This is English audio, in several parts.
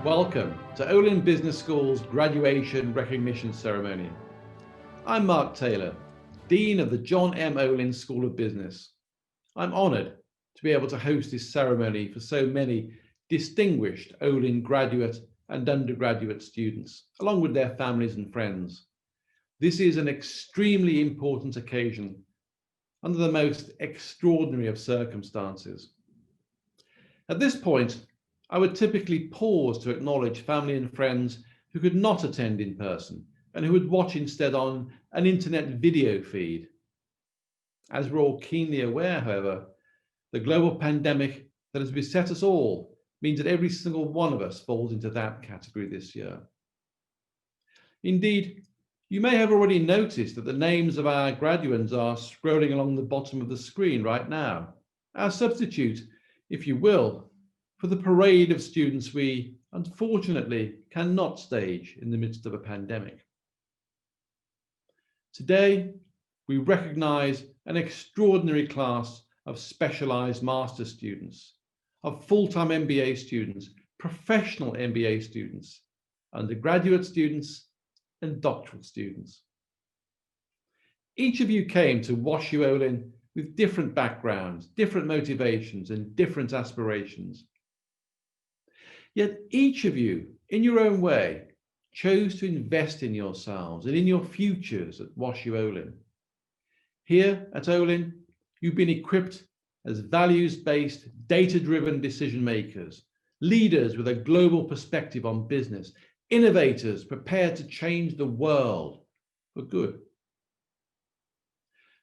Welcome to Olin Business School's graduation recognition ceremony. I'm Mark Taylor, Dean of the John M. Olin School of Business. I'm honoured to be able to host this ceremony for so many distinguished Olin graduate and undergraduate students, along with their families and friends. This is an extremely important occasion under the most extraordinary of circumstances. At this point, I would typically pause to acknowledge family and friends who could not attend in person and who would watch instead on an internet video feed. As we're all keenly aware, however, the global pandemic that has beset us all means that every single one of us falls into that category this year. Indeed, you may have already noticed that the names of our graduands are scrolling along the bottom of the screen right now. Our substitute, if you will, for the parade of students we, unfortunately, cannot stage in the midst of a pandemic. Today, we recognise an extraordinary class of specialised master's students, of full-time MBA students, professional MBA students, undergraduate students, and doctoral students. Each of you came to WashU Olin with different backgrounds, different motivations, and different aspirations. Yet each of you, in your own way, chose to invest in yourselves and in your futures at WashU Olin. Here at Olin, you've been equipped as values-based, data-driven decision makers, leaders with a global perspective on business, innovators prepared to change the world for good.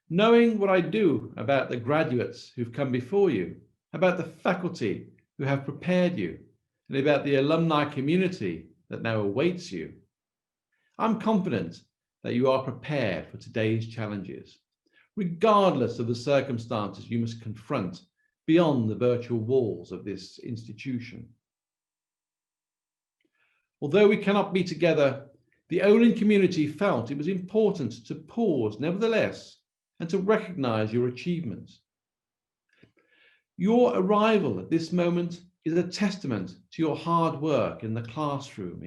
Knowing what I do about the graduates who've come before you, about the faculty who have prepared you, and about the alumni community that now awaits you, I'm confident that you are prepared for today's challenges, regardless of the circumstances you must confront beyond the virtual walls of this institution. Although we cannot be together, the Olin community felt it was important to pause nevertheless and to recognise your achievements. Your arrival at this moment is a testament to your hard work in the classroom,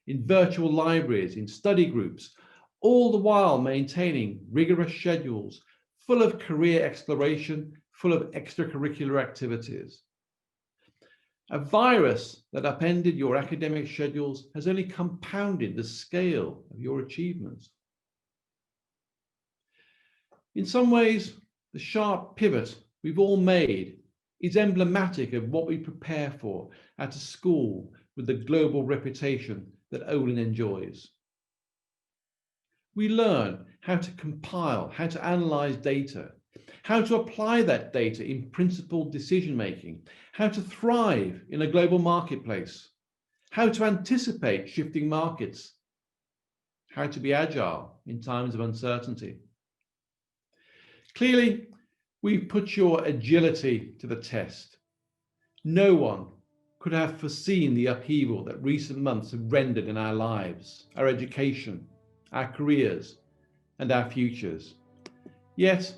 in virtual libraries, in study groups, all the while maintaining rigorous schedules full of career exploration, full of extracurricular activities. A virus that upended your academic schedules has only compounded the scale of your achievements. In some ways, the sharp pivot we've all made is emblematic of what we prepare for at a school with the global reputation that Olin enjoys. We learn how to compile, how to analyze data, how to apply that data in principled decision-making, how to thrive in a global marketplace, how to anticipate shifting markets, how to be agile in times of uncertainty. Clearly, we've put your agility to the test. No one could have foreseen the upheaval that recent months have rendered in our lives, our education, our careers, and our futures. Yet,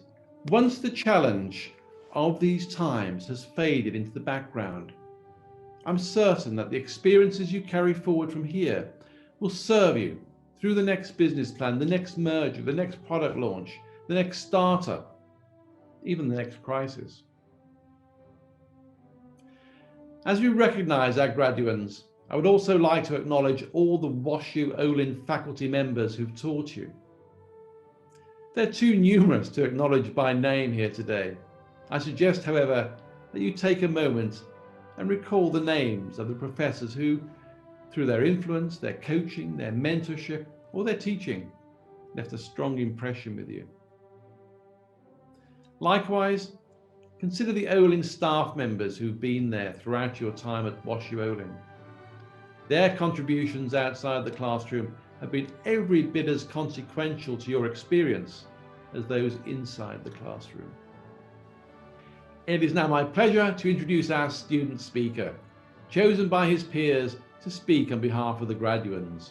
once the challenge of these times has faded into the background, I'm certain that the experiences you carry forward from here will serve you through the next business plan, the next merger, the next product launch, the next startup, even the next crisis. As we recognise our graduands, I would also like to acknowledge all the WashU Olin faculty members who've taught you. They're too numerous to acknowledge by name here today. I suggest, however, that you take a moment and recall the names of the professors who, through their influence, their coaching, their mentorship, or their teaching, left a strong impression with you. Likewise, consider the Olin staff members who've been there throughout your time at WashU Olin. Their contributions outside the classroom have been every bit as consequential to your experience as those inside the classroom. It is now my pleasure to introduce our student speaker, chosen by his peers to speak on behalf of the graduands.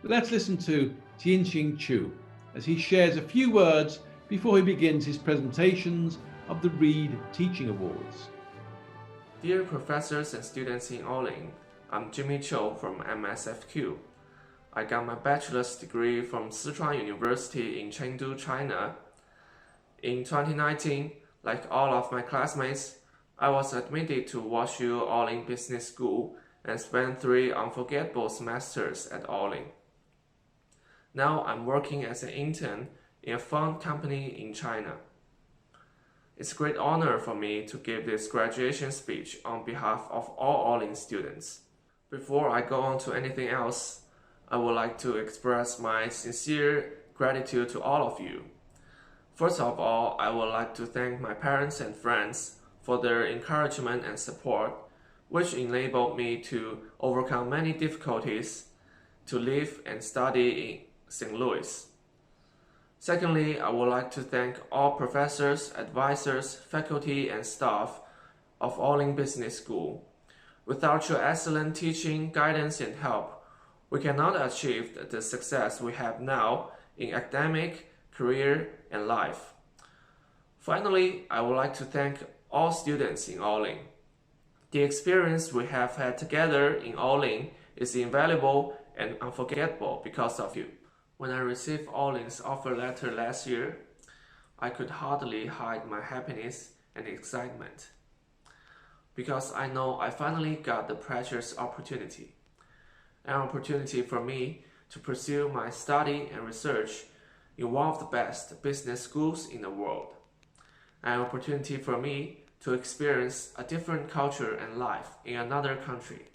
Let's listen to Jian Chu as he shares a few words before he begins his presentations of the Reteaching Awards. Dear professors and students in Olin, I'm Jimmy Cho from MSFQ. I got my bachelor's degree from Sichuan University in Chengdu, China. In 2019, like all of my classmates, I was admitted to WashU Olin Business School and spent 3 unforgettable semesters at Olin. Now I'm working as an intern in a fund company in China. It's a great honor for me to give this graduation speech on behalf of all Olin students. Before I go on to anything else, I would like to express my sincere gratitude to all of you. First of all, I would like to thank my parents and friends for their encouragement and support, which enabled me to overcome many difficulties to live and study in St. Louis. Secondly, I would like to thank all professors, advisors, faculty, and staff of Olin Business School. Without your excellent teaching, guidance, and help, we cannot achieve the success we have now in academic, career, and life. Finally, I would like to thank all students in Olin. The experience we have had together in Olin is invaluable and unforgettable because of you. When I received Olin's offer letter last year, I could hardly hide my happiness and excitement, because I know I finally got the precious opportunity, an opportunity for me to pursue my study and research in one of the best business schools in the world, an opportunity for me to experience a different culture and life in another country,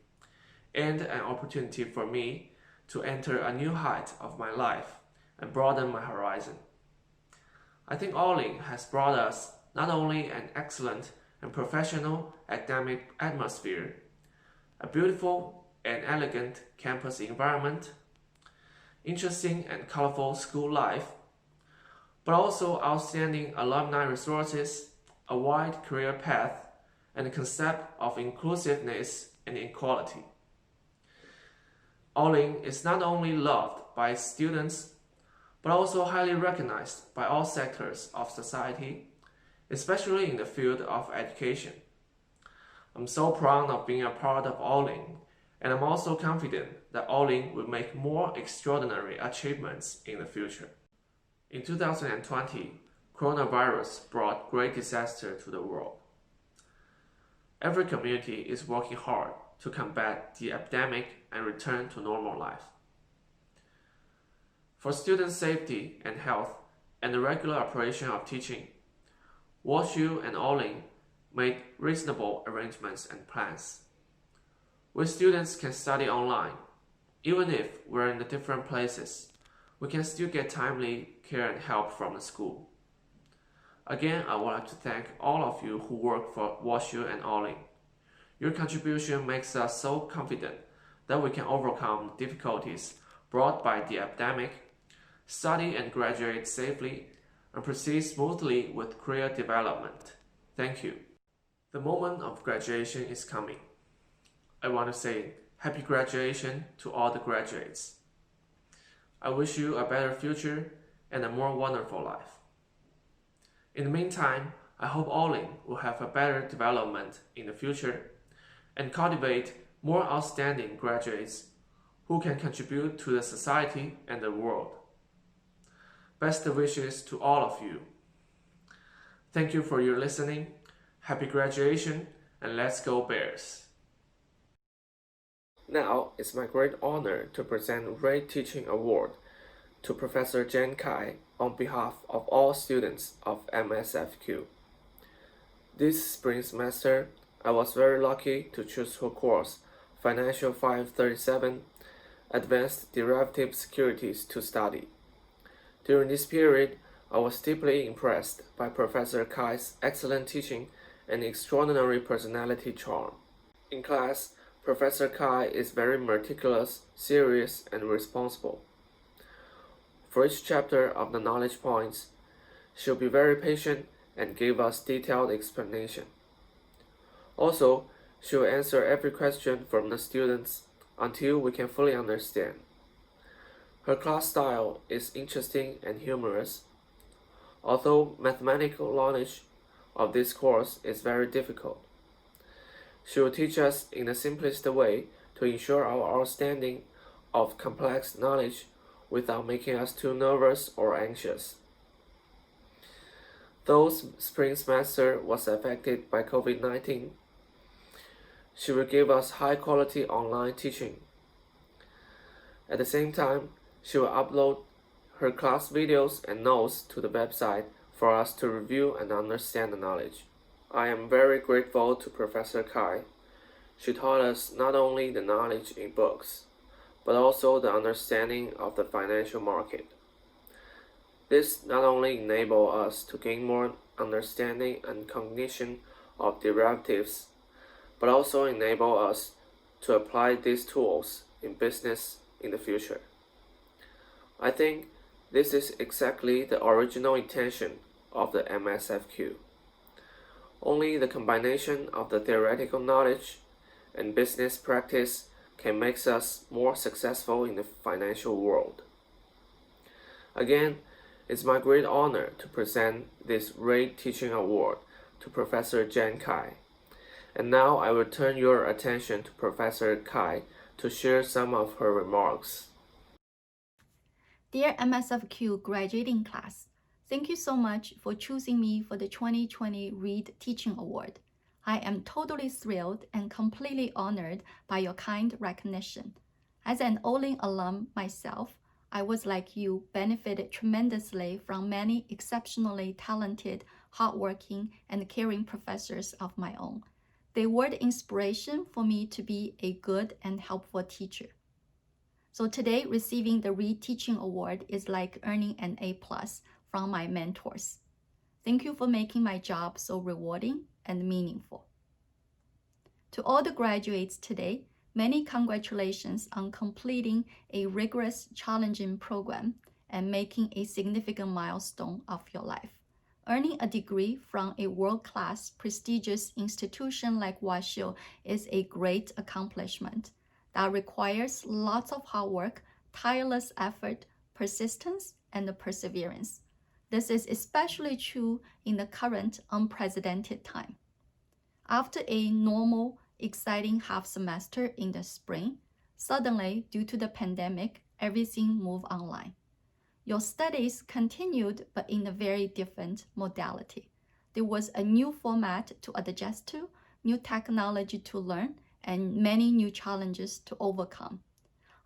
and an opportunity for me to enter a new height of my life and broaden my horizon. I think Olin has brought us not only an excellent and professional academic atmosphere, a beautiful and elegant campus environment, interesting and colorful school life, but also outstanding alumni resources, a wide career path, and a concept of inclusiveness and equality. Olin is not only loved by its students, but also highly recognized by all sectors of society, especially in the field of education. I'm so proud of being a part of Olin, and I'm also confident that Olin will make more extraordinary achievements in the future. In 2020, coronavirus brought great disaster to the world. Every community is working hard to combat the epidemic and return to normal life. For student safety and health and the regular operation of teaching, WashU and Olin made reasonable arrangements and plans. We students can study online. Even if we're in the different places, we can still get timely care and help from the school. Again, I would like to thank all of you who work for WashU and Olin. Your contribution makes us so confident that we can overcome the difficulties brought by the epidemic, study and graduate safely, and proceed smoothly with career development. Thank you. The moment of graduation is coming. I want to say happy graduation to all the graduates. I wish you a better future and a more wonderful life. In the meantime, I hope Olin will have a better development in the future and cultivate more outstanding graduates who can contribute to the society and the world. Best wishes to all of you. Thank you for your listening. Happy graduation, and let's go Bears. Now, it's my great honor to present Reteaching Award to Professor Jian Kai on behalf of all students of MSFQ. This spring semester, I was very lucky to choose her course, Financial 537, Advanced Derivative Securities to study. During this period, I was deeply impressed by Professor Kai's excellent teaching and extraordinary personality charm. In class, Professor Kai is very meticulous, serious, and responsible. For each chapter of the knowledge points, she'll be very patient and give us detailed explanation. Also, she'll answer every question from the students until we can fully understand. Her class style is interesting and humorous, although mathematical knowledge of this course is very difficult. She will teach us in the simplest way to ensure our understanding of complex knowledge without making us too nervous or anxious. Though spring semester was affected by COVID-19, she will give us high-quality online teaching. At the same time, she will upload her class videos and notes to the website for us to review and understand the knowledge. I am very grateful to Professor Kai. She taught us not only the knowledge in books, but also the understanding of the financial market. This not only enables us to gain more understanding and cognition of derivatives, but also enable us to apply these tools in business in the future. I think this is exactly the original intention of the MSFQ. Only the combination of the theoretical knowledge and business practice can make us more successful in the financial world. Again, it's my great honor to present this Reteaching Award to Professor Jian Kai. And now I will turn your attention to Professor Kai to share some of her remarks. Dear MSFQ graduating class, thank you so much for choosing me for the 2020 Reteaching Award. I am totally thrilled and completely honored by your kind recognition. As an Olin alum myself, I was like you, benefited tremendously from many exceptionally talented, hardworking, and caring professors of my own. They were the inspiration for me to be a good and helpful teacher. So today, receiving the Reteaching Award is like earning an A+ from my mentors. Thank you for making my job so rewarding and meaningful. To all the graduates today, many congratulations on completing a rigorous, challenging program and making a significant milestone of your life. Earning a degree from a world-class, prestigious institution like WashU is a great accomplishment that requires lots of hard work, tireless effort, persistence, and perseverance. This is especially true in the current unprecedented time. After a normal, exciting half semester in the spring, suddenly, due to the pandemic, everything moved online. Your studies continued, but in a very different modality. There was a new format to adjust to, new technology to learn, and many new challenges to overcome.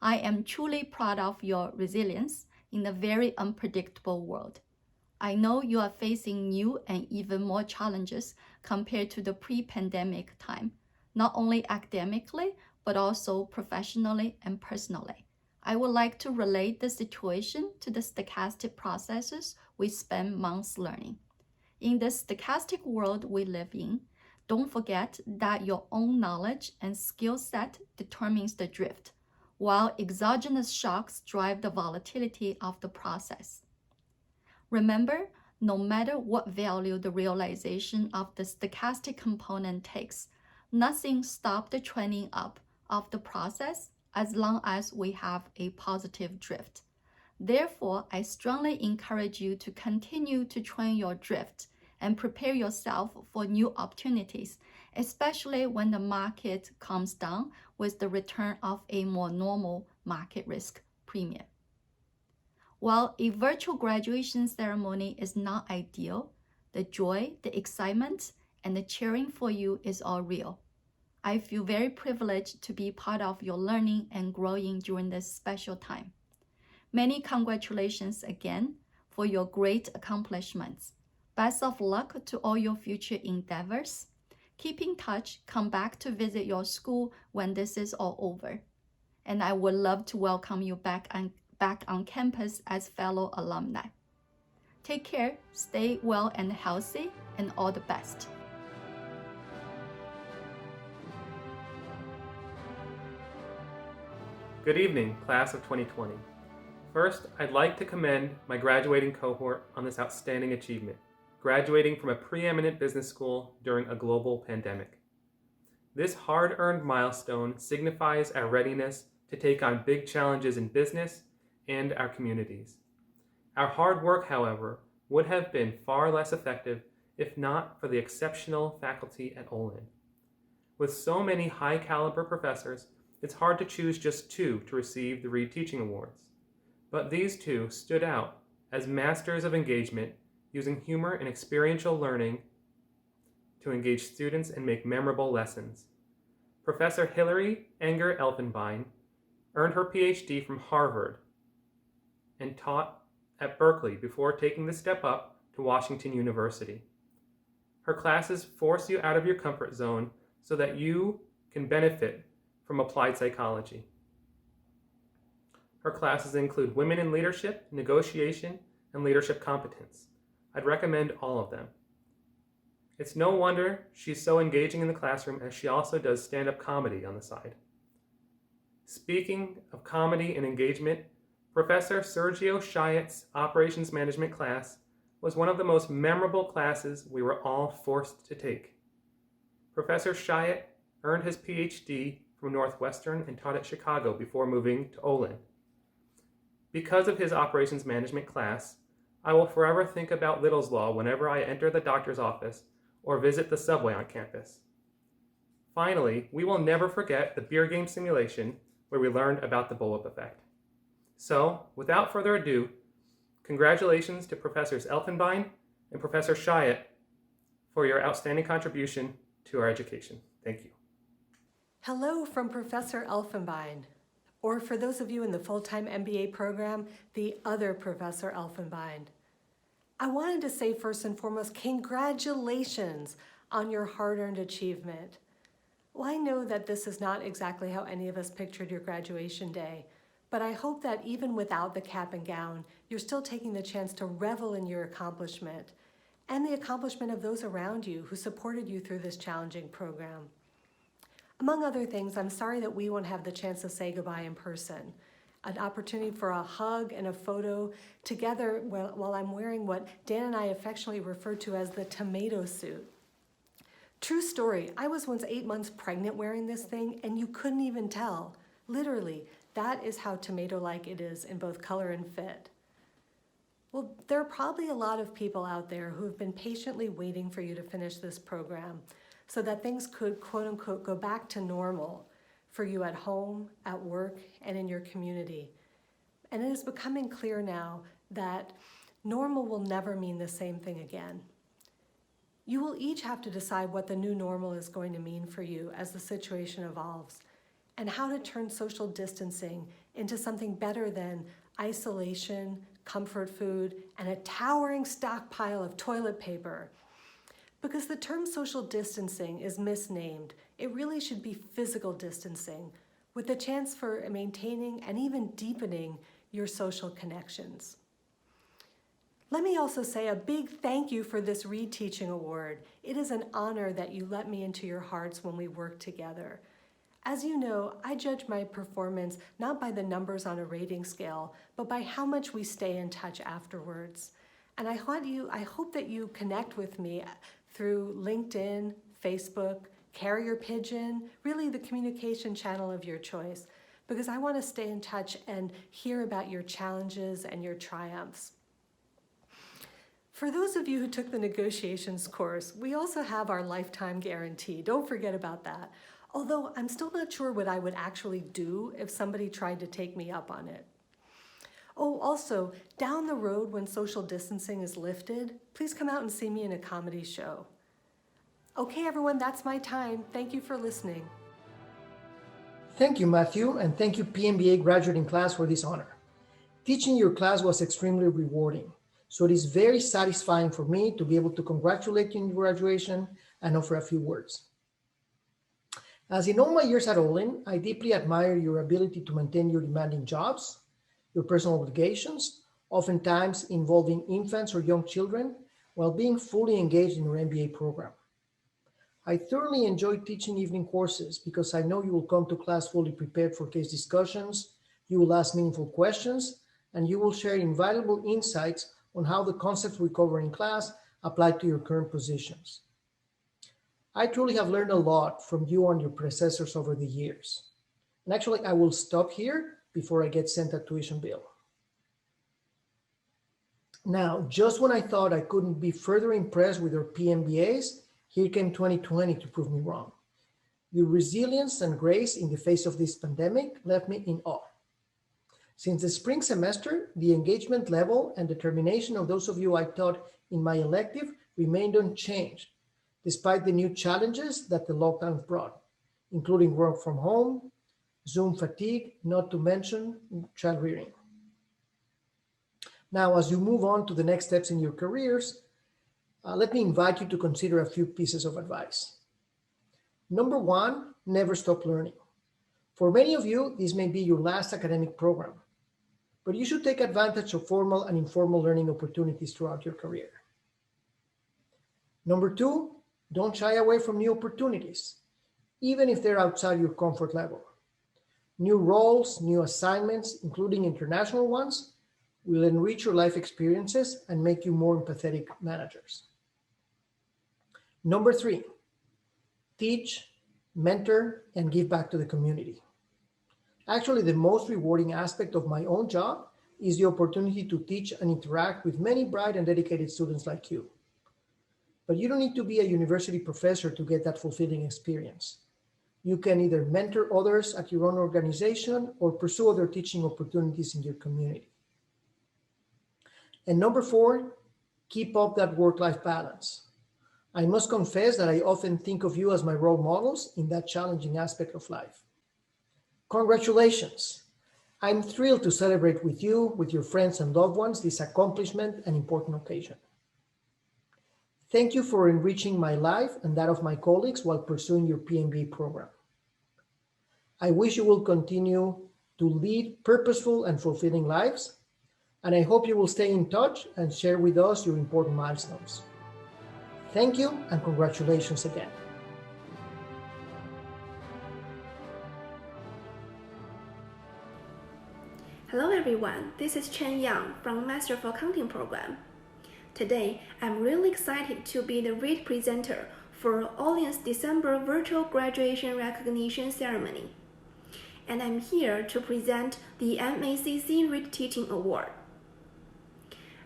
I am truly proud of your resilience in a very unpredictable world. I know you are facing new and even more challenges compared to the pre-pandemic time, not only academically, but also professionally and personally. I would like to relate the situation to the stochastic processes we spend months learning. In the stochastic world we live in, don't forget that your own knowledge and skill set determines the drift, while exogenous shocks drive the volatility of the process. Remember, no matter what value the realization of the stochastic component takes, nothing stops the trending up of the process as long as we have a positive drift. Therefore, I strongly encourage you to continue to train your drift and prepare yourself for new opportunities, especially when the market comes down with the return of a more normal market risk premium. While a virtual graduation ceremony is not ideal, the joy, the excitement, and the cheering for you is all real. I feel very privileged to be part of your learning and growing during this special time. Many congratulations again for your great accomplishments. Best of luck to all your future endeavors. Keep in touch, come back to visit your school when this is all over. And I would love to welcome you back on campus as fellow alumni. Take care, stay well and healthy, and all the best. Good evening, class of 2020. First, I'd like to commend my graduating cohort on this outstanding achievement, graduating from a preeminent business school during a global pandemic. This hard-earned milestone signifies our readiness to take on big challenges in business and our communities. Our hard work, however, would have been far less effective if not for the exceptional faculty at Olin. With so many high-caliber professors it's hard to choose just two to receive the Reteaching Awards. But these two stood out as masters of engagement, using humor and experiential learning to engage students and make memorable lessons. Professor Hilary Enger Elfenbein earned her PhD from Harvard and taught at Berkeley before taking the step up to Washington University. Her classes force you out of your comfort zone so that you can benefit from applied psychology. Her classes include Women in Leadership, Negotiation, and Leadership Competence. I'd recommend all of them. It's no wonder she's so engaging in the classroom, as she also does stand-up comedy on the side. Speaking of comedy and engagement, Professor Sergio Chiat's Operations Management class was one of the most memorable classes we were all forced to take. Professor Chiat earned his PhD from Northwestern and taught at Chicago before moving to Olin. Because of his Operations Management class, I will forever think about Little's Law whenever I enter the doctor's office or visit the subway on campus. Finally, we will never forget the beer game simulation where we learned about the bullwhip effect. So, without further ado, congratulations to Professors Elfenbein and Professor Chiat for your outstanding contribution to our education. Thank you. Hello from Professor Elfenbein, or for those of you in the full-time MBA program, the other Professor Elfenbein. I wanted to say first and foremost, congratulations on your hard-earned achievement. Well, I know that this is not exactly how any of us pictured your graduation day, but I hope that even without the cap and gown, you're still taking the chance to revel in your accomplishment and the accomplishment of those around you who supported you through this challenging program. Among other things, I'm sorry that we won't have the chance to say goodbye in person. An opportunity for a hug and a photo together while I'm wearing what Dan and I affectionately refer to as the tomato suit. True story, I was once 8 months pregnant wearing this thing and you couldn't even tell. Literally, that is how tomato-like it is in both color and fit. Well, there are probably a lot of people out there who have been patiently waiting for you to finish this program so that things could, quote unquote, go back to normal for you at home, at work, and in your community. And it is becoming clear now that normal will never mean the same thing again. You will each have to decide what the new normal is going to mean for you as the situation evolves, and how to turn social distancing into something better than isolation, comfort food, and a towering stockpile of toilet paper. Because the term social distancing is misnamed, it really should be physical distancing, with the chance for maintaining and even deepening your social connections. Let me also say a big thank you for this Reteaching Award. It is an honor that you let me into your hearts when we work together. As you know, I judge my performance not by the numbers on a rating scale, but by how much we stay in touch afterwards. And I hope that you connect with me through LinkedIn, Facebook, Carrier Pigeon, really the communication channel of your choice, because I want to stay in touch and hear about your challenges and your triumphs. For those of you who took the negotiations course, we also have our lifetime guarantee. Don't forget about that. Although I'm still not sure what I would actually do if somebody tried to take me up on it. Oh, also, down the road when social distancing is lifted, please come out and see me in a comedy show. Okay, everyone, that's my time. Thank you for listening. Thank you, Matthew, and thank you, PMBA graduating class, for this honor. Teaching your class was extremely rewarding, so it is very satisfying for me to be able to congratulate you on your graduation and offer a few words. As in all my years at Olin, I deeply admire your ability to maintain your demanding jobs, your personal obligations, oftentimes involving infants or young children, while being fully engaged in your MBA program. I thoroughly enjoy teaching evening courses because I know you will come to class fully prepared for case discussions, you will ask meaningful questions, and you will share invaluable insights on how the concepts we cover in class apply to your current positions. I truly have learned a lot from you and your predecessors over the years. And actually, I will stop here before I get sent a tuition bill. Now, just when I thought I couldn't be further impressed with your PMBAs, here came 2020 to prove me wrong. Your resilience and grace in the face of this pandemic left me in awe. Since the spring semester, the engagement level and determination of those of you I taught in my elective remained unchanged, despite the new challenges that the lockdown brought, including work from home, Zoom fatigue, not to mention child rearing. Now, as you move on to the next steps in your careers, let me invite you to consider a few pieces of advice. Number one, never stop learning. For many of you, this may be your last academic program, but you should take advantage of formal and informal learning opportunities throughout your career. Number two, don't shy away from new opportunities, even if they're outside your comfort level. New roles, new assignments, including international ones, will enrich your life experiences and make you more empathetic managers. Number three, teach, mentor, and give back to the community. Actually, the most rewarding aspect of my own job is the opportunity to teach and interact with many bright and dedicated students like you. But you don't need to be a university professor to get that fulfilling experience. You can either mentor others at your own organization or pursue other teaching opportunities in your community. And number four, keep up that work-life balance. I must confess that I often think of you as my role models in that challenging aspect of life. Congratulations. I'm thrilled to celebrate with you, with your friends and loved ones, this accomplishment and important occasion. Thank you for enriching my life and that of my colleagues while pursuing your PMBA program. I wish you will continue to lead purposeful and fulfilling lives, and I hope you will stay in touch and share with us your important milestones. Thank you and congratulations again. Hello everyone, this is Jian from Master of Accounting program. Today, I'm really excited to be the lead presenter for Olin's December virtual graduation recognition ceremony. And I'm here to present the MACC Reteaching Award.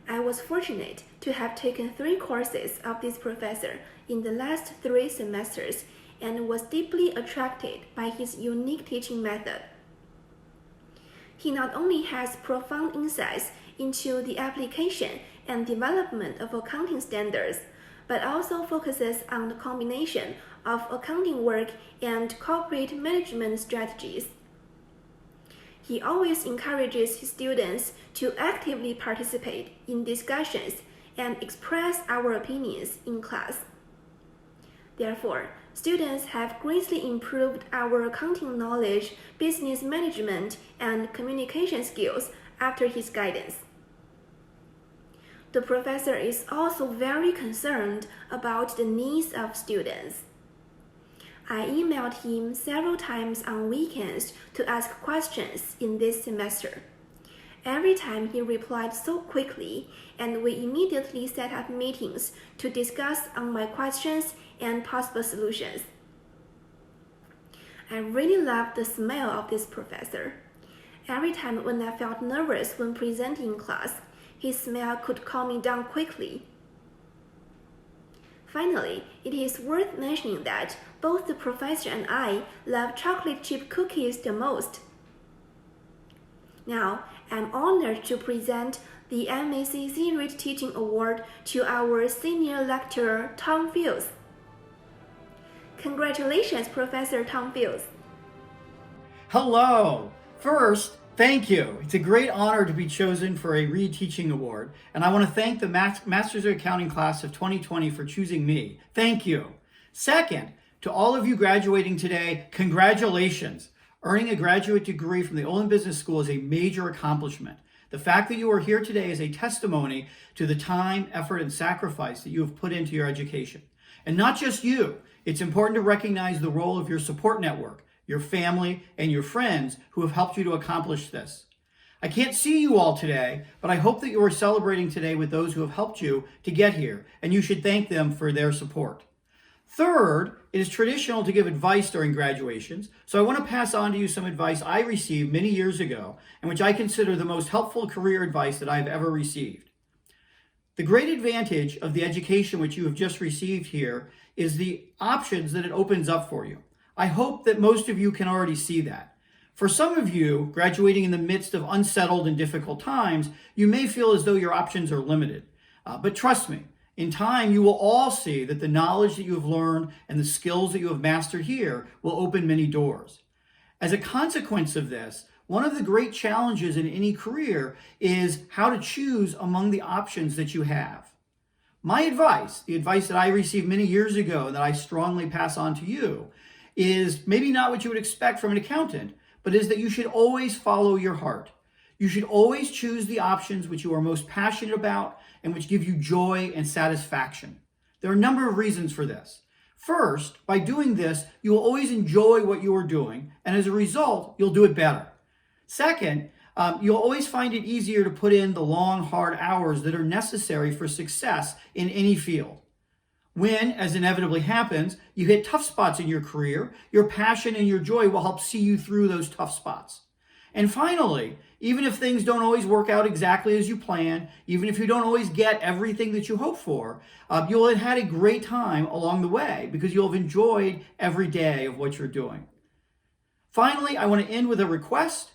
I was fortunate to have taken 3 courses of this professor in the last 3 semesters and was deeply attracted by his unique teaching method. He not only has profound insights into the application and development of accounting standards, but also focuses on the combination of accounting work and corporate management strategies. He always encourages his students to actively participate in discussions and express our opinions in class. Therefore, students have greatly improved our accounting knowledge, business management, and communication skills after his guidance. The professor is also very concerned about the needs of students. I emailed him several times on weekends to ask questions in this semester. Every time he replied so quickly, and we immediately set up meetings to discuss on my questions and possible solutions. I really loved the smile of this professor. Every time when I felt nervous when presenting in class, his smile could calm me down quickly. Finally, it is worth mentioning that both the professor and I love chocolate chip cookies the most. Now, I'm honored to present the MACC Reteaching Award to our senior lecturer, Tom Fields. Congratulations, Professor Tom Fields. Hello. First, thank you. It's a great honor to be chosen for a Reteaching Award, and I want to thank the Masters of Accounting class of 2020 for choosing me. Thank you. Second, to all of you graduating today, congratulations. Earning a graduate degree from the Olin Business School is a major accomplishment. The fact that you are here today is a testimony to the time, effort, and sacrifice that you have put into your education. And not just you. It's important to recognize the role of your support network, your family, and your friends who have helped you to accomplish this. I can't see you all today, but I hope that you are celebrating today with those who have helped you to get here, and you should thank them for their support. Third, it is traditional to give advice during graduations, so I want to pass on to you some advice I received many years ago, and which I consider the most helpful career advice that I have ever received. The great advantage of the education which you have just received here is the options that it opens up for you. I hope that most of you can already see that. For some of you, graduating in the midst of unsettled and difficult times, you may feel as though your options are limited. But trust me, in time, you will all see that the knowledge that you have learned and the skills that you have mastered here will open many doors. As a consequence of this, one of the great challenges in any career is how to choose among the options that you have. My advice, the advice that I received many years ago and that I strongly pass on to you, is maybe not what you would expect from an accountant, but is that you should always follow your heart. You should always choose the options which you are most passionate about and which give you joy and satisfaction. There are a number of reasons for this. First, by doing this, you will always enjoy what you are doing, and as a result, you'll do it better. Second, you'll always find it easier to put in the long, hard hours that are necessary for success in any field. When, as inevitably happens, you hit tough spots in your career, your passion and your joy will help see you through those tough spots. And finally, even if things don't always work out exactly as you plan, even if you don't always get everything that you hope for, you'll have had a great time along the way because you'll have enjoyed every day of what you're doing. Finally, I want to end with a request.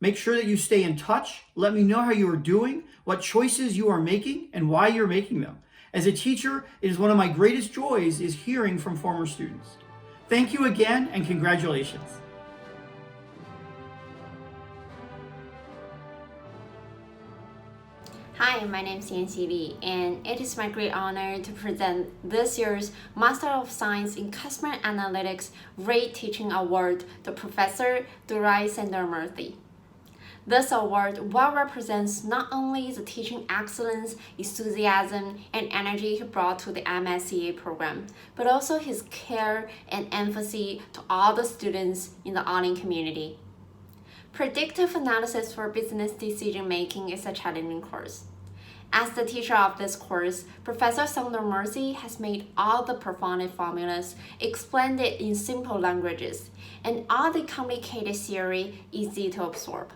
Make sure that you stay in touch. Let me know how you are doing, what choices you are making, and why you're making them. As a teacher, it is one of my greatest joys is hearing from former students. Thank you again, and congratulations. Hi, my name is Jian, and it is my great honor to present this year's Master of Science in Customer Analytics Reteaching Award to Professor Durai Sundaramurthy. This award well represents not only the teaching excellence, enthusiasm, and energy he brought to the MSCA program, but also his care and empathy to all the students in the Olin community. Predictive analysis for business decision-making is a challenging course. As the teacher of this course, Professor Sundaramurthy has made all the profound formulas explained it in simple languages, and all the complicated theory easy to absorb.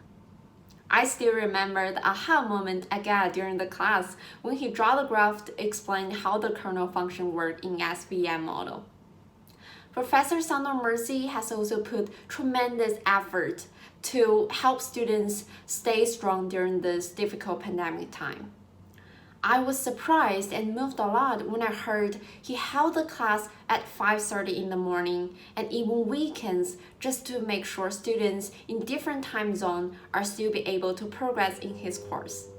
I still remember the aha moment I got during the class when he drew the graph to explain how the kernel function worked in SVM model. Professor Sundaramurthy has also put tremendous effort to help students stay strong during this difficult pandemic time. I was surprised and moved a lot when I heard he held the class at 5:30 in the morning and even weekends just to make sure students in different time zones are still be able to progress in his course.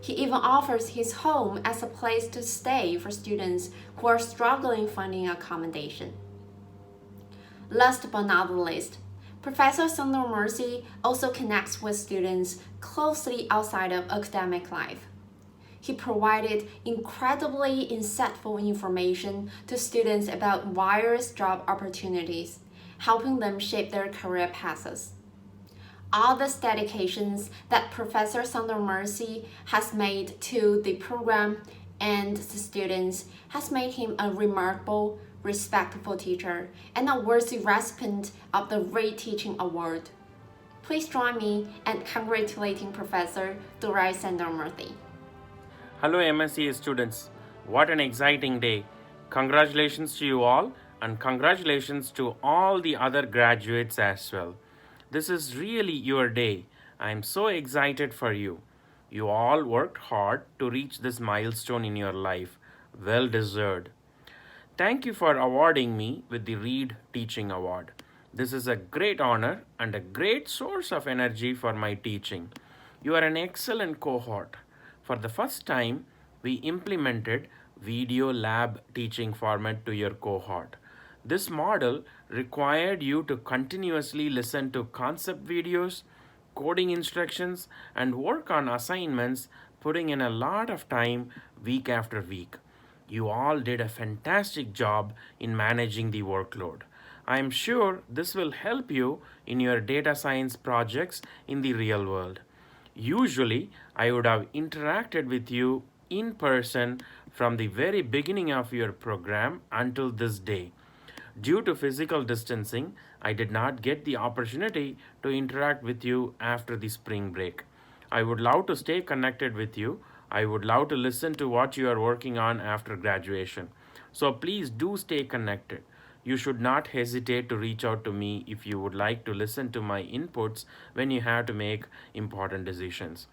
He even offers his home as a place to stay for students who are struggling finding accommodation. Last but not least, Professor Sundaramurthy also connects with students closely outside of academic life. He provided incredibly insightful information to students about various job opportunities, helping them shape their career paths. All these dedications that Professor Sundaramurthy has made to the program and the students has made him a remarkable, respectful teacher and a worthy recipient of the Reteaching Award. Please join me in congratulating Professor Durai Sundaramurthy. Hello MSCA students, what an exciting day. Congratulations to you all and congratulations to all the other graduates as well. This is really your day. I am so excited for you. You all worked hard to reach this milestone in your life. Well deserved. Thank you for awarding me with the Reteaching Award. This is a great honor and a great source of energy for my teaching. You are an excellent cohort. For the first time, we implemented video lab teaching format to your cohort. This model required you to continuously listen to concept videos, coding instructions, and work on assignments, putting in a lot of time week after week. You all did a fantastic job in managing the workload. I am sure this will help you in your data science projects in the real world. Usually, I would have interacted with you in person from the very beginning of your program until this day. Due to physical distancing, I did not get the opportunity to interact with you after the spring break. I would love to stay connected with you. I would love to listen to what you are working on after graduation. So please do stay connected. You should not hesitate to reach out to me if you would like to listen to my inputs when you have to make important decisions.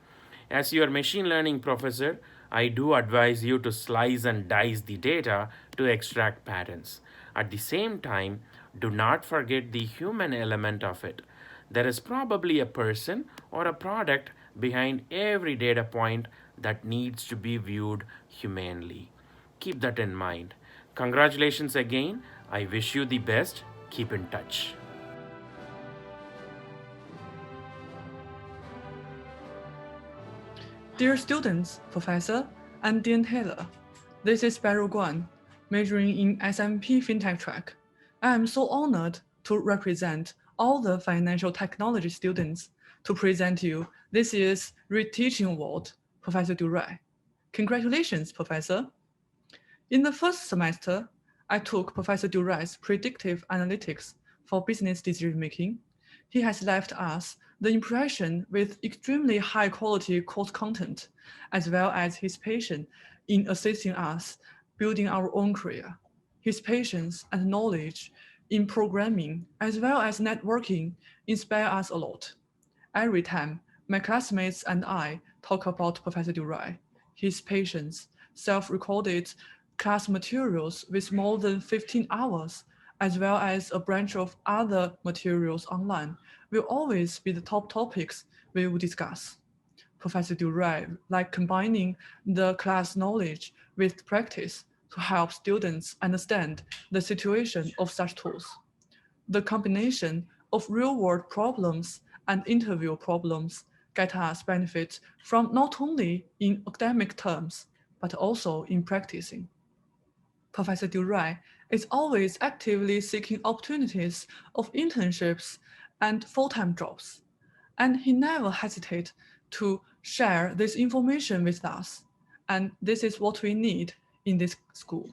As your machine learning professor, I do advise you to slice and dice the data to extract patterns. At the same time, do not forget the human element of it. There is probably a person or a product behind every data point that needs to be viewed humanely. Keep that in mind. Congratulations again. I wish you the best. Keep in touch. Dear students, Professor, I'm Dean Taylor. This is Beryl Guan, majoring in SMP FinTech track. I am so honored to represent all the financial technology students to present you this year's Reteaching Award, Professor Durai. Congratulations, Professor. In the first semester, I took Professor Durai's predictive analytics for business decision-making. He has left us the impression with extremely high-quality course content, as well as his patience in assisting us building our own career. His patience and knowledge in programming, as well as networking, inspire us a lot. Every time my classmates and I talk about Professor Durai, his patience, self-recorded class materials with more than 15 hours, as well as a bunch of other materials online, will always be the top topics we will discuss. Professor Durai like combining the class knowledge with practice to help students understand the situation of such tools. The combination of real-world problems and interview problems get us benefits from not only in academic terms, but also in practicing. Professor Durai is always actively seeking opportunities of internships and full-time jobs, and he never hesitates to share this information with us, and this is what we need in this school.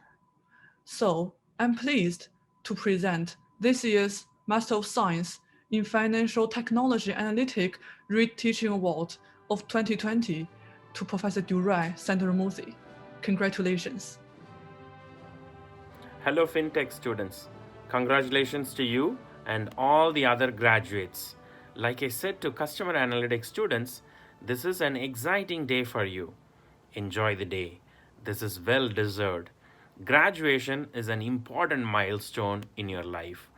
So I'm pleased to present this year's Master of Science in Financial Technology Analytic Reteaching Award of 2020 to Professor Durai Sandaramuthi. Congratulations. Hello, FinTech students. Congratulations to you and all the other graduates. Like I said to customer analytics students, this is an exciting day for you. Enjoy the day. This is well deserved. Graduation is an important milestone in your life.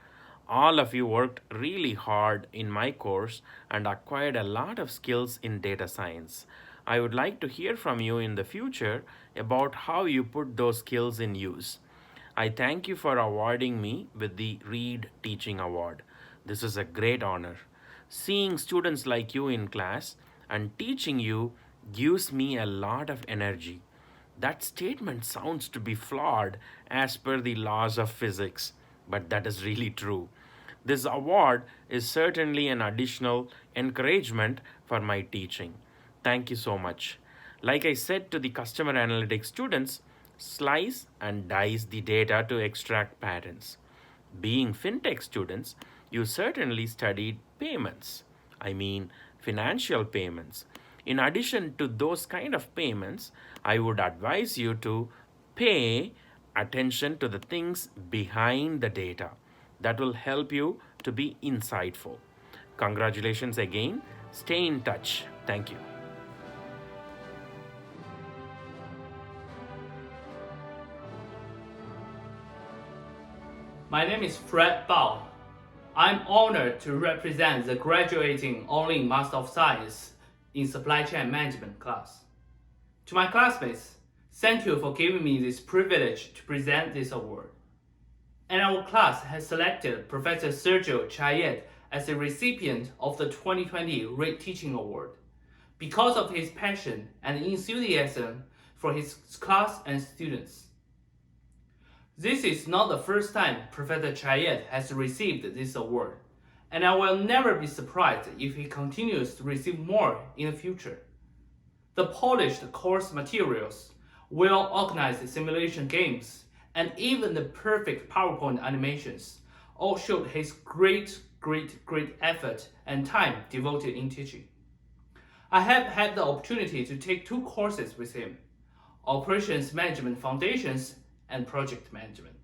All of you worked really hard in my course and acquired a lot of skills in data science. I would like to hear from you in the future about how you put those skills in use. I thank you for awarding me with the Reteaching Award. This is a great honor. Seeing students like you in class and teaching you gives me a lot of energy. That statement sounds to be flawed as per the laws of physics, but that is really true. This award is certainly an additional encouragement for my teaching. Thank you so much. Like I said to the customer analytics students, slice and dice the data to extract patterns. Being FinTech students, you certainly studied payments. I mean, financial payments. In addition to those kind of payments, I would advise you to pay attention to the things behind the data. That will help you to be insightful. Congratulations again. Stay in touch. Thank you. My name is Fred Bauer. I'm honored to represent the graduating Olin Master of Science in Supply Chain Management class. To my classmates, thank you for giving me this privilege to present this award. And our class has selected Professor Sergio Chaillet as the recipient of the 2020 Reteaching Award because of his passion and enthusiasm for his class and students. This is not the first time Professor Chaillet has received this award, and I will never be surprised if he continues to receive more in the future. The polished course materials, well-organized simulation games, and even the perfect PowerPoint animations all showed his great effort and time devoted in teaching. I have had the opportunity to take 2 courses with him, Operations Management Foundations and Project Management.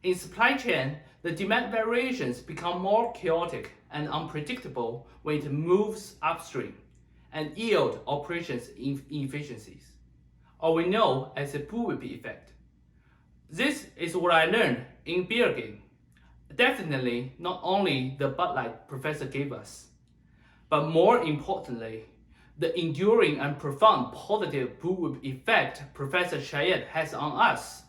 In supply chain, the demand variations become more chaotic and unpredictable when it moves upstream and yield operations inefficiencies, or we know as the bullwhip effect. This is what I learned in beer game. Definitely not only the Bud Light professor gave us, but more importantly, the enduring and profound positive bullwhip effect Professor Jian has on us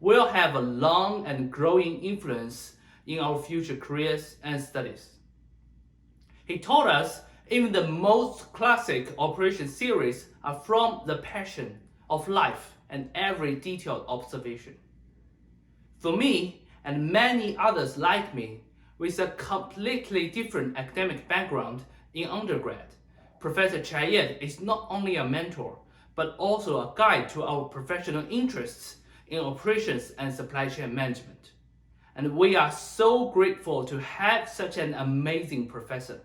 will have a long and growing influence in our future careers and studies. He taught us even the most classic operation series are from the passion of life and every detailed observation. For me, and many others like me, with a completely different academic background in undergrad, Professor Jian is not only a mentor, but also a guide to our professional interests in operations and supply chain management. And we are so grateful to have such an amazing professor.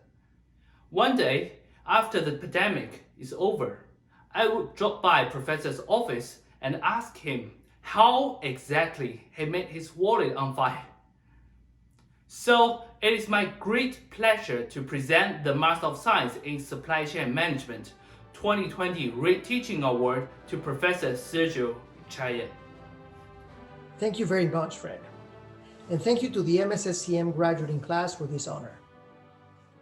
One day, after the pandemic is over, I would drop by Professor's office and ask him how exactly he made his wallet on fire. So it is my great pleasure to present the Master of Science in Supply Chain Management 2020 Reteaching Award to Professor Sergio Jian. Thank you very much, Fred. And thank you to the MSSCM graduating class for this honor.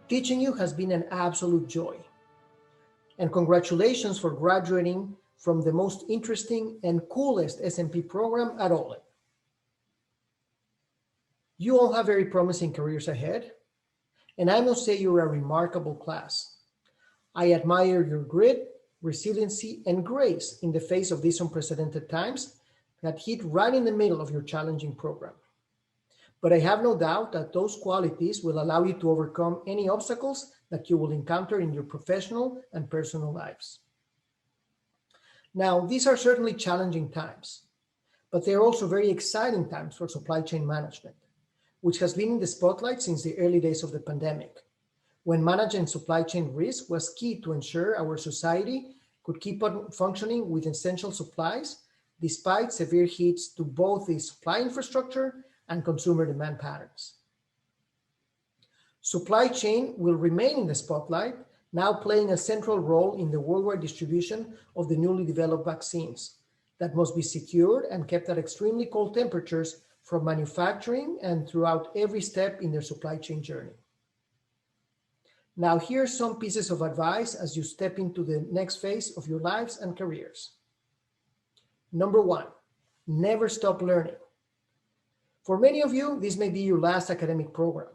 Teaching you has been an absolute joy. And congratulations for graduating from the most interesting and coolest SMP program at Olin. You all have very promising careers ahead, and I must say you're a remarkable class. I admire your grit, resiliency, and grace in the face of these unprecedented times that hit right in the middle of your challenging program. But I have no doubt that those qualities will allow you to overcome any obstacles that you will encounter in your professional and personal lives. Now, these are certainly challenging times, but they are also very exciting times for supply chain management, which has been in the spotlight since the early days of the pandemic, when managing supply chain risk was key to ensure our society could keep on functioning with essential supplies despite severe hits to both the supply infrastructure and consumer demand patterns. Supply chain will remain in the spotlight, now playing a central role in the worldwide distribution of the newly developed vaccines that must be secured and kept at extremely cold temperatures from manufacturing and throughout every step in their supply chain journey. Now, here are some pieces of advice as you step into the next phase of your lives and careers. Number one, never stop learning. For many of you, this may be your last academic program,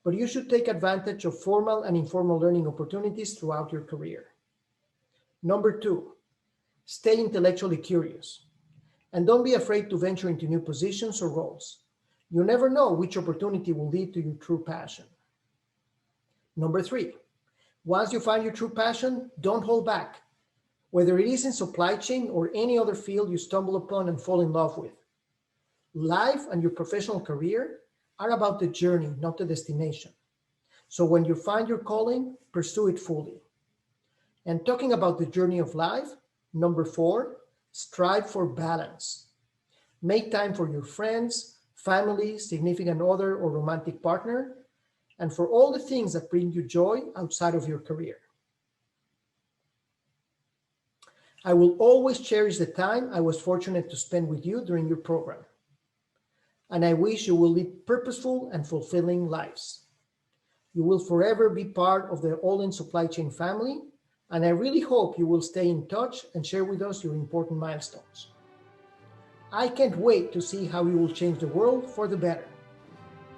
but you should take advantage of formal and informal learning opportunities throughout your career. Number two, stay intellectually curious. And don't be afraid to venture into new positions or roles. You never know which opportunity will lead to your true passion. Number three, once you find your true passion, don't hold back. Whether it is in supply chain or any other field you stumble upon and fall in love with. Life and your professional career are about the journey, not the destination. So when you find your calling, pursue it fully. And talking about the journey of life, number four, strive for balance. Make time for your friends, family, significant other, or romantic partner, and for all the things that bring you joy outside of your career. I will always cherish the time I was fortunate to spend with you during your program. And I wish you will lead purposeful and fulfilling lives. You will forever be part of the Olin supply chain family, and I really hope you will stay in touch and share with us your important milestones. I can't wait to see how you will change the world for the better.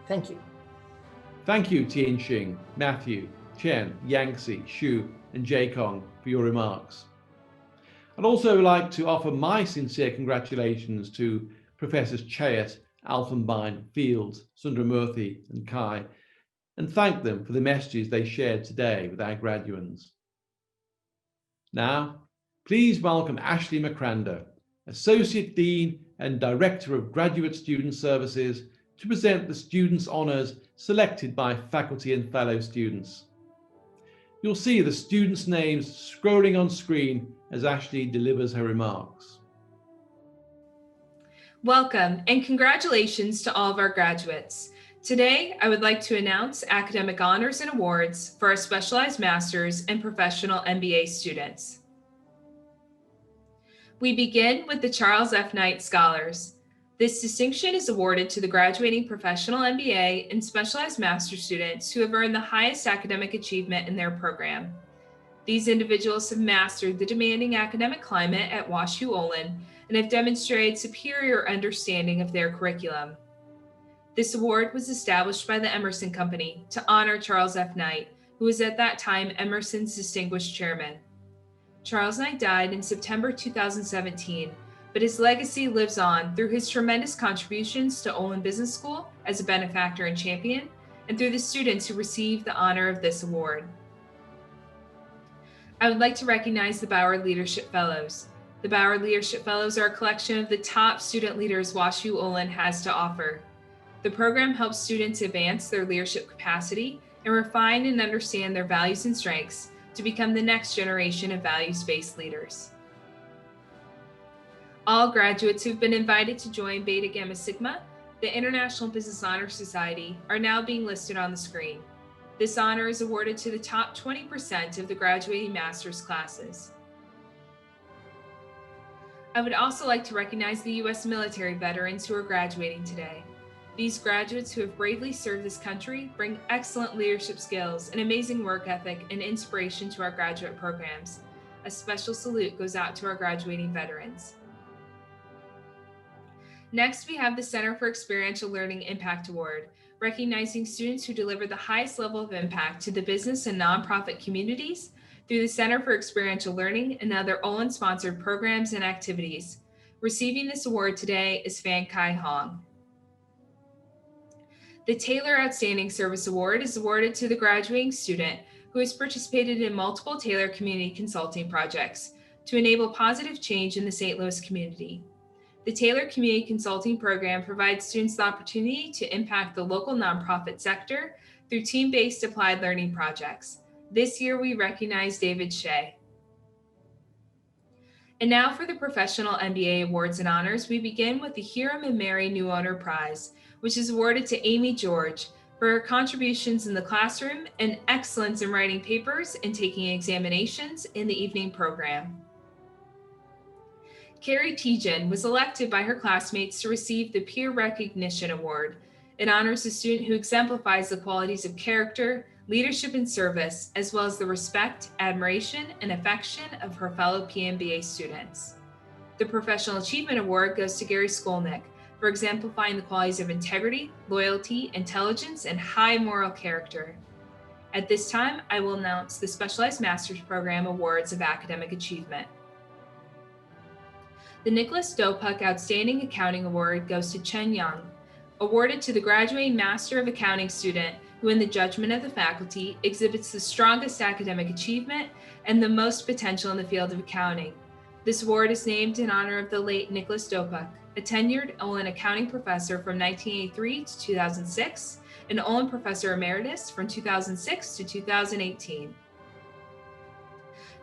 Thank you. Thank you, Tianxing, Matthew, Chen, Yangtze, Xu, and Jaekong for your remarks. I'd also like to offer my sincere congratulations to Professors Chayat, Alphenbein, Fields, Sundaramurthy, and Kai, and thank them for the messages they shared today with our graduands. Now, please welcome Ashley McCrander, Associate Dean and Director of Graduate Student Services, to present the Students' Honours selected by faculty and fellow students. You'll see the students' names scrolling on screen as Ashley delivers her remarks. Welcome and congratulations to all of our graduates. Today, I would like to announce academic honors and awards for our specialized master's and professional MBA students. We begin with the Charles F. Knight Scholars. This distinction is awarded to the graduating professional MBA and specialized master's students who have earned the highest academic achievement in their program. These individuals have mastered the demanding academic climate at WashU Olin and have demonstrated superior understanding of their curriculum. This award was established by the Emerson Company to honor Charles F. Knight, who was at that time Emerson's distinguished chairman. Charles Knight died in September 2017, but his legacy lives on through his tremendous contributions to Olin Business School as a benefactor and champion, and through the students who received the honor of this award. I would like to recognize the Bauer Leadership Fellows. The Bauer Leadership Fellows are a collection of the top student leaders WashU Olin has to offer. The program helps students advance their leadership capacity and refine and understand their values and strengths to become the next generation of values-based leaders. All graduates who've been invited to join Beta Gamma Sigma, the International Business Honor Society, are now being listed on the screen. This honor is awarded to the top 20% of the graduating master's classes. I would also like to recognize the U.S. military veterans who are graduating today. These graduates who have bravely served this country bring excellent leadership skills, an amazing work ethic, and inspiration to our graduate programs. A special salute goes out to our graduating veterans. Next, we have the Center for Experiential Learning Impact Award, recognizing students who deliver the highest level of impact to the business and nonprofit communities through the Center for Experiential Learning and other Olin-sponsored programs and activities. Receiving this award today is Fan Kai Hong. The Taylor Outstanding Service Award is awarded to the graduating student who has participated in multiple Taylor community consulting projects to enable positive change in the St. Louis community. The Taylor Community Consulting Program provides students the opportunity to impact the local nonprofit sector through team-based applied learning projects. This year, we recognize David Shea. And now for the Professional MBA Awards and Honors, we begin with the Hiram and Mary New Owner Prize, which is awarded to Amy George for her contributions in the classroom and excellence in writing papers and taking examinations in the evening program. Carrie Jian was elected by her classmates to receive the Peer Recognition Award. It honors a student who exemplifies the qualities of character, leadership, and service, as well as the respect, admiration, and affection of her fellow PMBA students. The Professional Achievement Award goes to Gary Skolnick for exemplifying the qualities of integrity, loyalty, intelligence, and high moral character. At this time, I will announce the Specialized Master's Program Awards of Academic Achievement. The Nicholas Dopuck Outstanding Accounting Award goes to Chen Yang, awarded to the graduating Master of Accounting student who, in the judgment of the faculty, exhibits the strongest academic achievement and the most potential in the field of accounting. This award is named in honor of the late Nicholas Dopuck, a tenured Olin accounting professor from 1983 to 2006, and Olin Professor Emeritus from 2006 to 2018.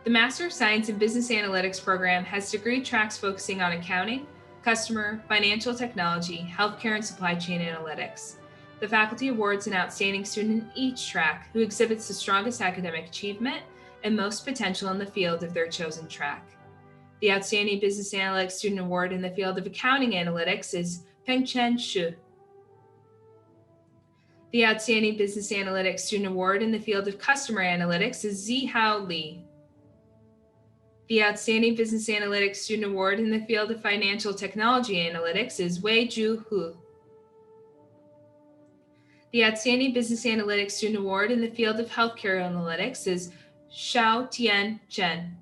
The Master of Science in Business Analytics program has degree tracks focusing on accounting, customer, financial technology, healthcare, and supply chain analytics. The faculty awards an outstanding student in each track who exhibits the strongest academic achievement and most potential in the field of their chosen track. The Outstanding Business Analytics Student Award in the field of accounting analytics is Pengchen Xu. The Outstanding Business Analytics Student Award in the field of customer analytics is Zihao Li. The Outstanding Business Analytics Student Award in the field of financial technology analytics is Weizhu Hu. The Outstanding Business Analytics Student Award in the field of healthcare analytics is Xiao Tian Chen.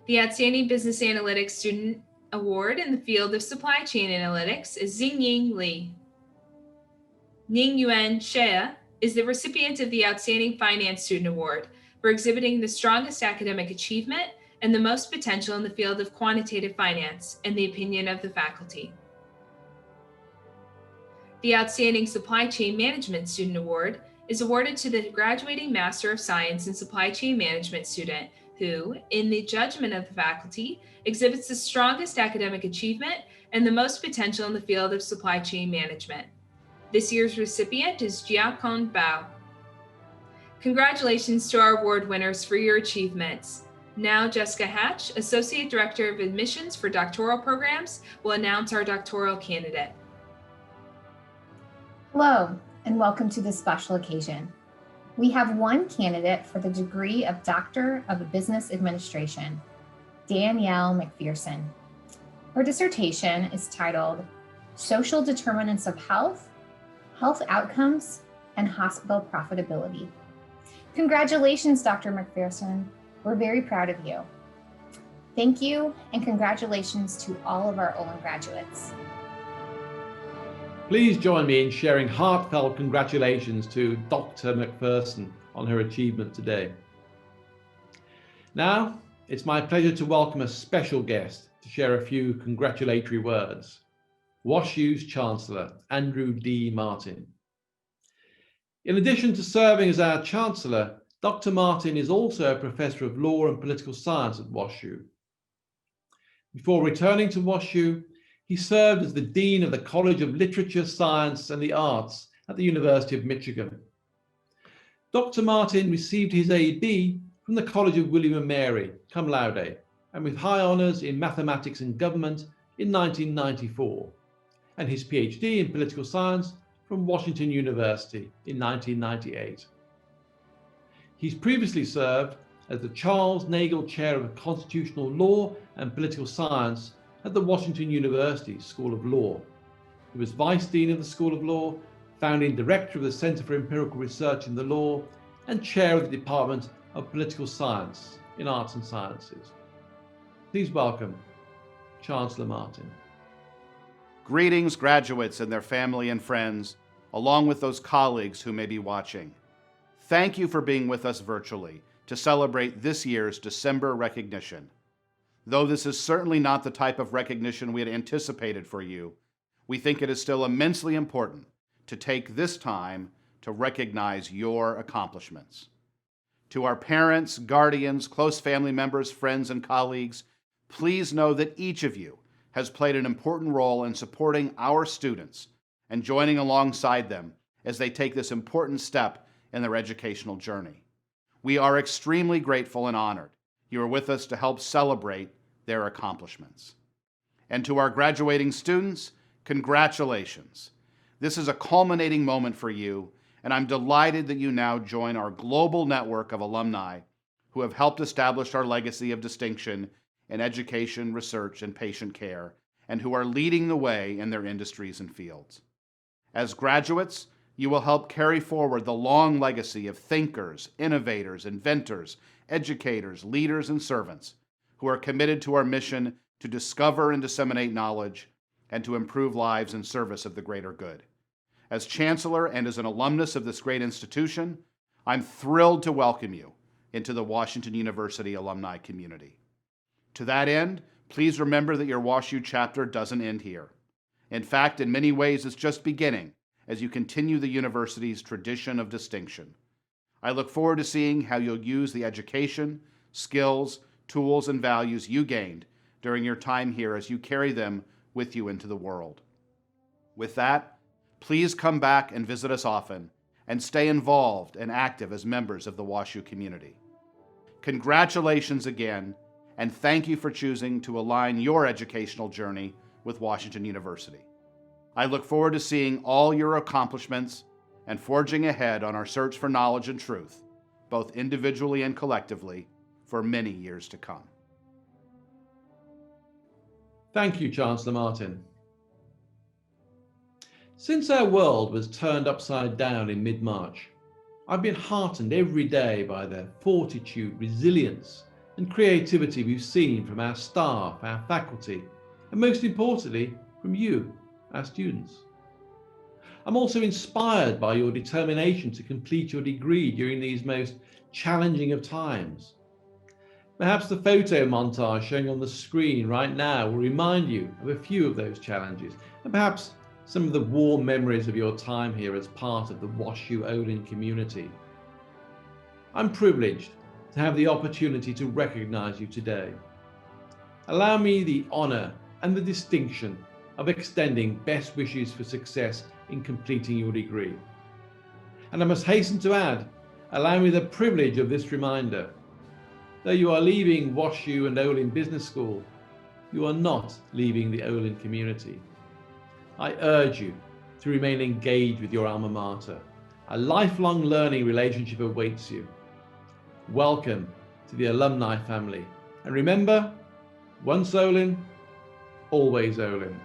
The Outstanding Business Analytics Student Award in the field of supply chain analytics is Xingying Li. Ningyuan Xie is the recipient of the Outstanding Finance Student Award for exhibiting the strongest academic achievement and the most potential in the field of quantitative finance, in the opinion of the faculty. The Outstanding Supply Chain Management Student Award is awarded to the graduating Master of Science in Supply Chain Management student who, in the judgment of the faculty, exhibits the strongest academic achievement and the most potential in the field of supply chain management. This year's recipient is Jian Bauer. Congratulations to our award winners for your achievements. Now, Jessica Hatch, Associate Director of Admissions for Doctoral Programs, will announce our doctoral candidate. Hello, and welcome to this special occasion. We have one candidate for the degree of Doctor of Business Administration, Danielle McPherson. Her dissertation is titled Social Determinants of Health, Health Outcomes, and Hospital Profitability. Congratulations, Dr. McPherson. We're very proud of you. Thank you, and congratulations to all of our Olin graduates. Please join me in sharing heartfelt congratulations to Dr. McPherson on her achievement today. Now, it's my pleasure to welcome a special guest to share a few congratulatory words. WashU's Chancellor, Andrew D. Martin. In addition to serving as our Chancellor, Dr. Martin is also a Professor of Law and Political Science at WashU. Before returning to WashU, he served as the Dean of the College of Literature, Science and the Arts at the University of Michigan. Dr. Martin received his A.B. from the College of William & Mary, cum laude, and with high honours in mathematics and government in 1994, and his PhD in political science from Washington University in 1998. He's previously served as the Charles Nagel Chair of Constitutional Law and Political Science at the Washington University School of Law. He was Vice Dean of the School of Law, Founding Director of the Center for Empirical Research in the Law, and Chair of the Department of Political Science in Arts and Sciences. Please welcome Chancellor Martin. Greetings, graduates and their family and friends, along with those colleagues who may be watching. Thank you for being with us virtually to celebrate this year's December recognition. Though this is certainly not the type of recognition we had anticipated for you, we think it is still immensely important to take this time to recognize your accomplishments. To our parents, guardians, close family members, friends, and colleagues, please know that each of you has played an important role in supporting our students and joining alongside them as they take this important step in their educational journey. We are extremely grateful and honored you are with us to help celebrate their accomplishments. And to our graduating students, congratulations. This is a culminating moment for you, and I'm delighted that you now join our global network of alumni who have helped establish our legacy of distinction in education, research, and patient care, and who are leading the way in their industries and fields. As graduates, you will help carry forward the long legacy of thinkers, innovators, inventors, educators, leaders, and servants who are committed to our mission to discover and disseminate knowledge and to improve lives in service of the greater good. As Chancellor and as an alumnus of this great institution, I'm thrilled to welcome you into the Washington University alumni community. To that end, please remember that your WashU chapter doesn't end here. In fact, in many ways, it's just beginning as you continue the university's tradition of distinction. I look forward to seeing how you'll use the education, skills, tools, and values you gained during your time here as you carry them with you into the world. With that, please come back and visit us often and stay involved and active as members of the WashU community. Congratulations again, and thank you for choosing to align your educational journey with Washington University. I look forward to seeing all your accomplishments and forging ahead on our search for knowledge and truth, both individually and collectively, for many years to come. Thank you, Chancellor Martin. Since our world was turned upside down in mid-March, I've been heartened every day by the fortitude, resilience, and creativity we've seen from our staff, our faculty, and most importantly, from you, our students. I'm also inspired by your determination to complete your degree during these most challenging of times. Perhaps the photo montage showing on the screen right now will remind you of a few of those challenges, and perhaps some of the warm memories of your time here as part of the WashU Olin community. I'm privileged to to have the opportunity to recognize you today. Allow me the honor and the distinction of extending best wishes for success in completing your degree. And I must hasten to add, allow me the privilege of this reminder. Though you are leaving WashU and Olin Business School, you are not leaving the Olin community. I urge you to remain engaged with your alma mater. A lifelong learning relationship awaits you. Welcome to the alumni family. And remember, once Olin, always Olin.